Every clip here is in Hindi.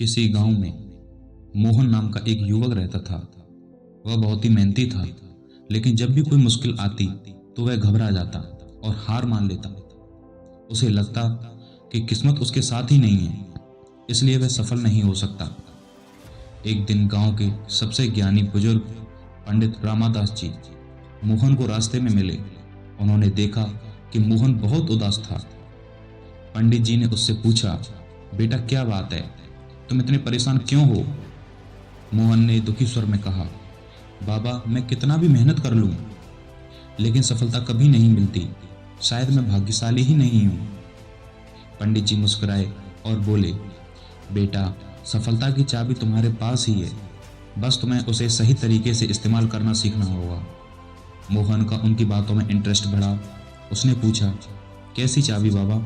किसी गांव में मोहन नाम का एक युवक रहता था। वह बहुत ही मेहनती था, लेकिन जब भी कोई मुश्किल आती तो वह घबरा जाता और हार मान लेता। उसे लगता कि किस्मत उसके साथ ही नहीं है, इसलिए वह सफल नहीं हो सकता। एक दिन गांव के सबसे ज्ञानी बुजुर्ग पंडित रामादास जी मोहन को रास्ते में मिले। उन्होंने देखा कि मोहन बहुत उदास था। पंडित जी ने उससे पूछा, बेटा क्या बात है, तुम इतने परेशान क्यों हो? मोहन ने दुखी स्वर में कहा, बाबा मैं कितना भी मेहनत कर लूं, लेकिन सफलता कभी नहीं मिलती। शायद मैं भाग्यशाली ही नहीं हूं। पंडित जी मुस्कुराए और बोले, बेटा सफलता की चाबी तुम्हारे पास ही है, बस तुम्हें उसे सही तरीके से इस्तेमाल करना सीखना होगा। मोहन का उनकी बातों में इंटरेस्ट बढ़ा। उसने पूछा, कैसी चाबी बाबा?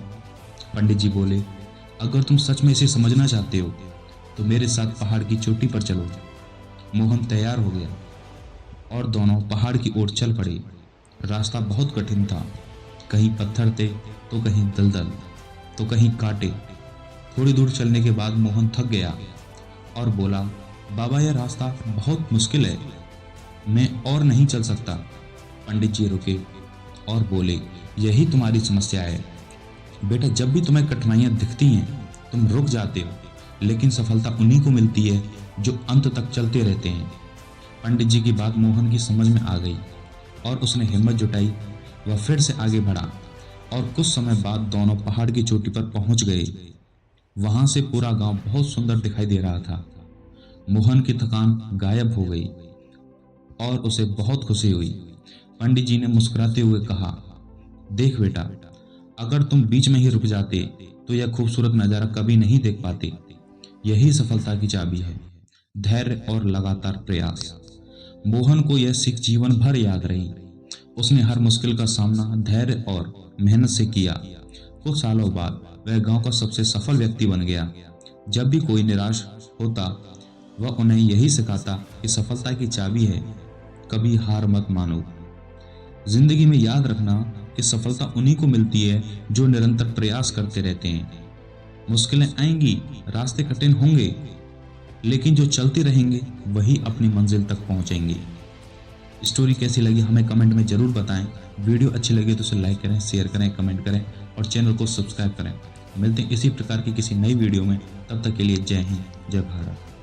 पंडित जी बोले, अगर तुम सच में इसे समझना चाहते हो तो मेरे साथ पहाड़ की चोटी पर चलो। मोहन तैयार हो गया और दोनों पहाड़ की ओर चल पड़े। रास्ता बहुत कठिन था, कहीं पत्थर थे तो कहीं दलदल तो कहीं कांटे। थोड़ी दूर चलने के बाद मोहन थक गया और बोला, बाबा यह रास्ता बहुत मुश्किल है, मैं और नहीं चल सकता। पंडित जी रुके और बोले, यही तुम्हारी समस्या है बेटा, जब भी तुम्हें कठिनाइयां दिखती हैं तुम रुक जाते हो, लेकिन सफलता उन्हीं को मिलती है जो अंत तक चलते रहते हैं। पंडित जी की बात मोहन की समझ में आ गई और उसने हिम्मत जुटाई। वह फिर से आगे बढ़ा और कुछ समय बाद दोनों पहाड़ की चोटी पर पहुंच गए। वहां से पूरा गांव बहुत सुंदर दिखाई दे रहा था। मोहन की थकान गायब हो गई और उसे बहुत खुशी हुई। पंडित जी ने मुस्कुराते हुए कहा, देख बेटा, अगर तुम बीच में ही रुक जाते तो यह खूबसूरत नज़ारा कभी नहीं देख पाते। यही सफलता की चाबी है, धैर्य और लगातार प्रयास। मोहन को यह सीख जीवन भर याद रही। उसने हर मुश्किल का सामना धैर्य और मेहनत से किया। कुछ सालों बाद वह गांव का सबसे सफल व्यक्ति बन गया। जब भी कोई निराश होता वह उन्हें यही सिखाता कि सफलता की चाबी है, कभी हार मत मानो। जिंदगी में याद रखना कि सफलता उन्हीं को मिलती है जो निरंतर प्रयास करते रहते हैं। मुश्किलें आएंगी, रास्ते कठिन होंगे, लेकिन जो चलते रहेंगे वही अपनी मंजिल तक पहुंचेंगे। स्टोरी कैसी लगी हमें कमेंट में जरूर बताएं। वीडियो अच्छी लगी तो उसे लाइक करें, शेयर करें, कमेंट करें और चैनल को सब्सक्राइब करें। मिलते हैं इसी प्रकार की किसी नई वीडियो में, तब तक के लिए जय हिंद, जय भारत।